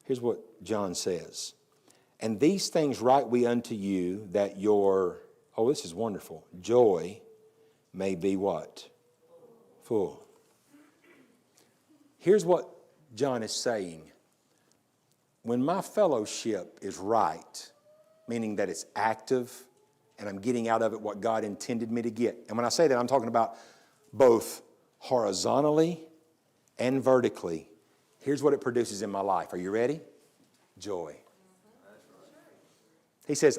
Here's what John says. And these things write we unto you, that your, oh, this is wonderful, joy may be what? Full. Here's what John is saying. When my fellowship is right, meaning that it's active and I'm getting out of it what God intended me to get. And when I say that, I'm talking about both horizontally and vertically. Here's what it produces in my life. Are you ready? Joy. He said,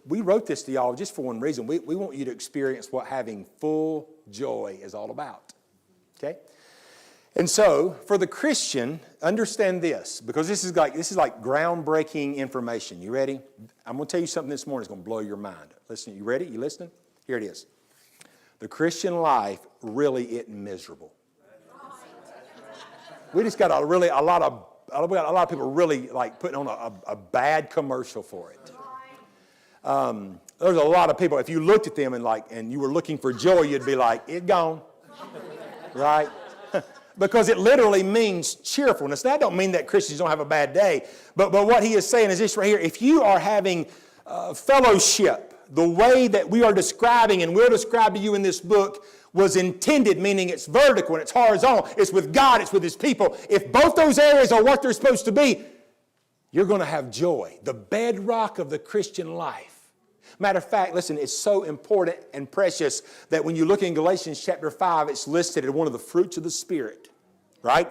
we wrote this to y'all just for one reason. We want you to experience what having full joy is all about. Okay? And so, for the Christian, understand this, because this is like groundbreaking information. You ready? I'm going to tell you something this morning that's going to blow your mind. Listen, you ready? You listening? Here it is. The Christian life really isn't miserable. We just got a lot of people really like putting on a bad commercial for it. There's a lot of people, if you looked at them and you were looking for joy, you'd be like, it gone. Right? Because it literally means cheerfulness. Now, I don't mean that Christians don't have a bad day, but what he is saying is this right here. If you are having fellowship, the way that we are describing and we'll describe to you in this book was intended, meaning it's vertical and it's horizontal. It's with God, it's with His people. If both those areas are what they're supposed to be, you're going to have joy, the bedrock of the Christian life. Matter of fact, listen, it's so important and precious that when you look in Galatians chapter 5, it's listed as one of the fruits of the Spirit, right?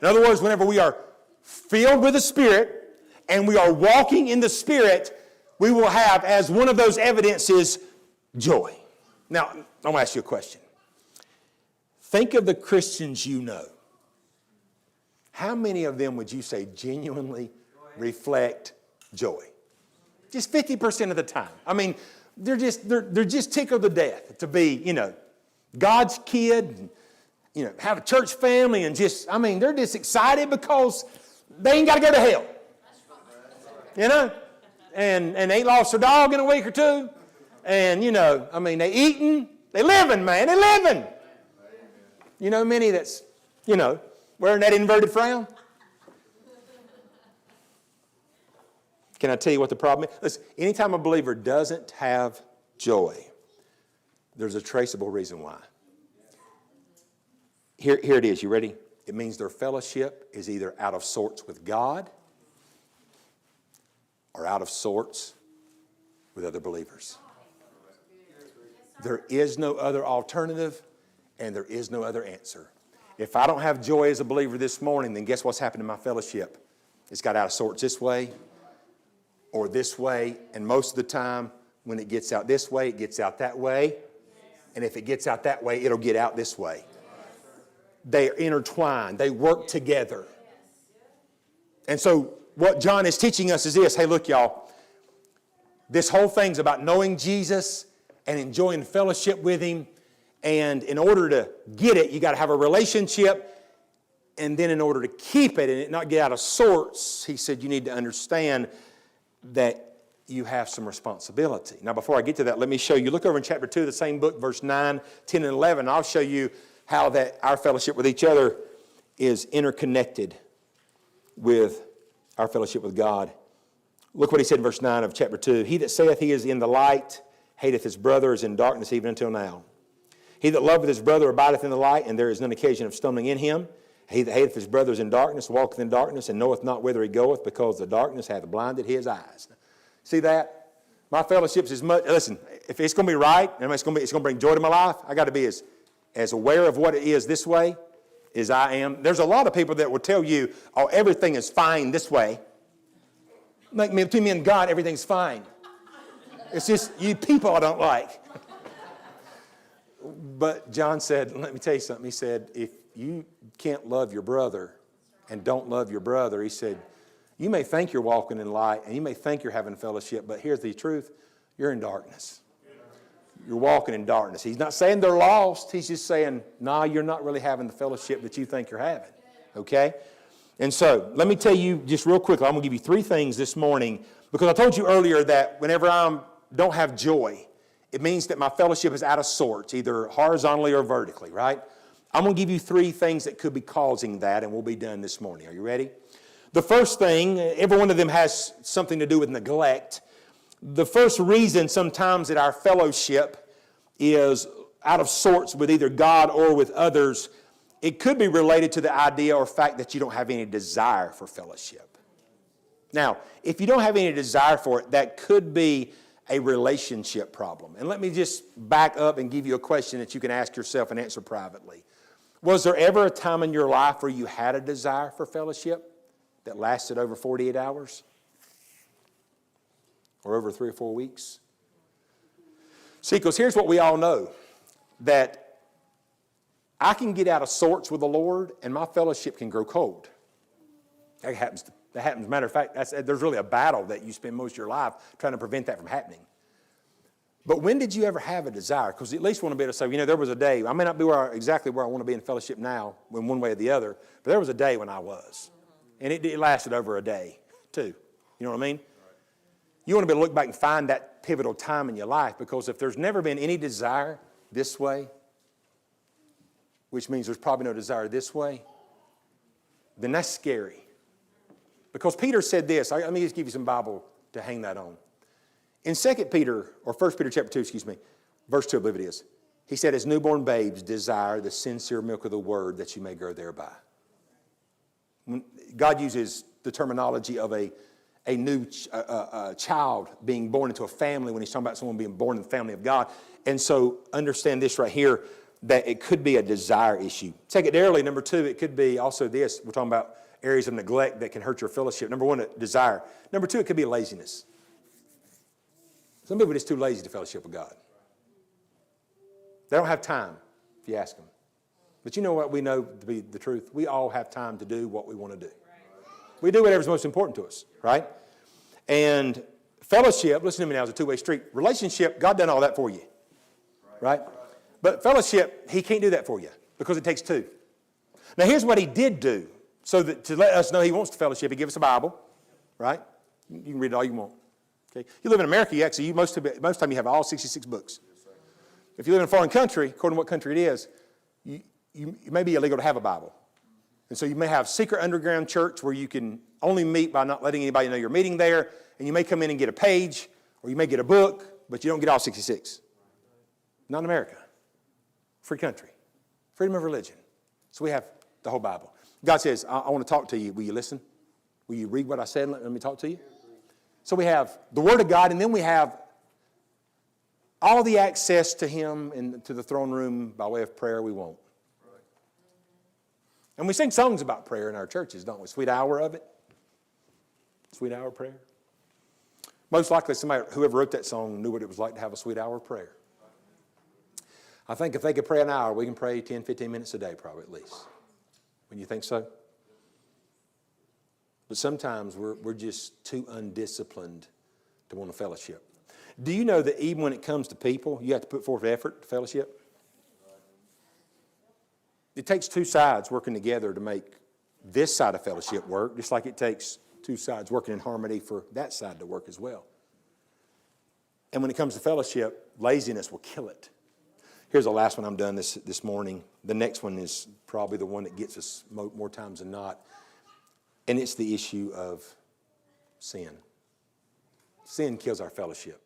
In other words, whenever we are filled with the Spirit and we are walking in the Spirit, we will have, as one of those evidences, joy. Now, I'm going to ask you a question. Think of the Christians you know. How many of them would you say genuinely reflect joy? Just 50% of the time. I mean, they're just tickled to death to be, God's kid, and, have a church family and they're just excited because they ain't got to go to hell. And they ain't lost their dog in a week or two. And, they eating, they living, man, they living. Many that's, wearing that inverted frown. Can I tell you what the problem is? Listen, anytime a believer doesn't have joy, there's a traceable reason why. Here it is. You ready? It means their fellowship is either out of sorts with God or out of sorts with other believers. There is no other alternative, and there is no other answer. If I don't have joy as a believer this morning, then guess what's happened in my fellowship? It's got out of sorts this way or this way, and most of the time, when it gets out this way, it gets out that way. And if it gets out that way, it'll get out this way. They are intertwined. They work together. And so what John is teaching us is this. Hey, look, y'all. This whole thing's about knowing Jesus and enjoying fellowship with Him. And in order to get it, you got to have a relationship. And then in order to keep it and it not get out of sorts, he said you need to understand that you have some responsibility. Now, before I get to that, let me show you. Look over in chapter 2 of the same book, verse 9, 10, and 11. I'll show you how that our fellowship with each other is interconnected with our fellowship with God. Look what he said in verse 9 of chapter 2. He that saith he is in the light hateth his brother, is in darkness even until now. He that loveth his brother abideth in the light, and there is none occasion of stumbling in him. He that hateth his brother is in darkness, walketh in darkness, and knoweth not whither he goeth, because the darkness hath blinded his eyes. See that? My fellowship's as much, listen, if it's going to be right, and it's going to bring joy to my life, I got to be as aware of what it is this way as I am. There's a lot of people that will tell you, oh, everything is fine this way. Like between me and God, everything's fine. It's just you people I don't like. But John said, let me tell you something. He said, if you can't love your brother and don't love your brother, he said, you may think you're walking in light and you may think you're having fellowship, but here's the truth. You're in darkness. You're walking in darkness. He's not saying they're lost. He's just saying, nah, you're not really having the fellowship that you think you're having. Okay? And so, let me tell you just real quickly, I'm going to give you 3 things this morning, because I told you earlier that whenever I don't have joy, it means that my fellowship is out of sorts, either horizontally or vertically, right? I'm going to give you 3 things that could be causing that, and we'll be done this morning. Are you ready? The first thing, every one of them has something to do with neglect. The first reason sometimes that our fellowship is out of sorts with either God or with others, it could be related to the idea or fact that you don't have any desire for fellowship. Now, if you don't have any desire for it, that could be a relationship problem. And let me just back up and give you a question that you can ask yourself and answer privately. Was there ever a time in your life where you had a desire for fellowship that lasted over 48 hours? Or over 3 or 4 weeks? See, because here's what we all know, that I can get out of sorts with the Lord and my fellowship can grow cold. That happens. As a matter of fact, there's really a battle that you spend most of your life trying to prevent that from happening. But when did you ever have a desire? Because you at least want to be able to say, there was a day, I may not be exactly where I want to be in fellowship now, in one way or the other, but there was a day when I was. And it lasted over a day, too. You know what I mean? You want to be able to look back and find that pivotal time in your life, because if there's never been any desire this way, which means there's probably no desire this way, then that's scary. Because Peter said this, let me just give you some Bible to hang that on. In 2 Peter, or 1 Peter chapter 2, verse 2, I believe it is, he said, as newborn babes desire the sincere milk of the word that you may grow thereby. When God uses the terminology of a new child being born into a family when he's talking about someone being born in the family of God. And so understand this right here, that it could be a desire issue. Secondarily, number 2, it could be also this. We're talking about areas of neglect that can hurt your fellowship. Number 1, desire. Number 2, it could be laziness. Some people are just too lazy to fellowship with God. They don't have time, if you ask them. But you know what we know to be the truth? We all have time to do what we want to do. We do whatever's most important to us, right? And fellowship, listen to me now, is a 2-way street. Relationship, God done all that for you, right? But fellowship, he can't do that for you because it takes 2. Now, here's what he did do. So that to let us know he wants to fellowship, he gave us a Bible, right? You can read it all you want. Okay? You live in America, most of the time you have all 66 books. If you live in a foreign country, according to what country it is, you may be illegal to have a Bible. And so you may have secret underground church where you can only meet by not letting anybody know you're meeting there, and you may come in and get a page, or you may get a book, but you don't get all 66. Not in America. Free country. Freedom of religion. So we have the whole Bible. God says, I want to talk to you. Will you listen? Will you read what I said and let me talk to you? So we have the Word of God, and then we have all the access to Him and to the throne room by way of prayer we want. And we sing songs about prayer in our churches, don't we? Sweet hour of it. Sweet hour of prayer. Most likely whoever wrote that song knew what it was like to have a sweet hour of prayer. I think if they could pray an hour, we can pray 10, 15 minutes a day probably at least. Wouldn't you think so? But sometimes we're just too undisciplined to want to fellowship. Do you know that even when it comes to people, you have to put forth effort to fellowship? It takes 2 sides working together to make this side of fellowship work, just like it takes 2 sides working in harmony for that side to work as well. And when it comes to fellowship, laziness will kill it. Here's the last one I'm done this morning. The next one is probably the one that gets us more times than not. And it's the issue of sin. Sin kills our fellowship.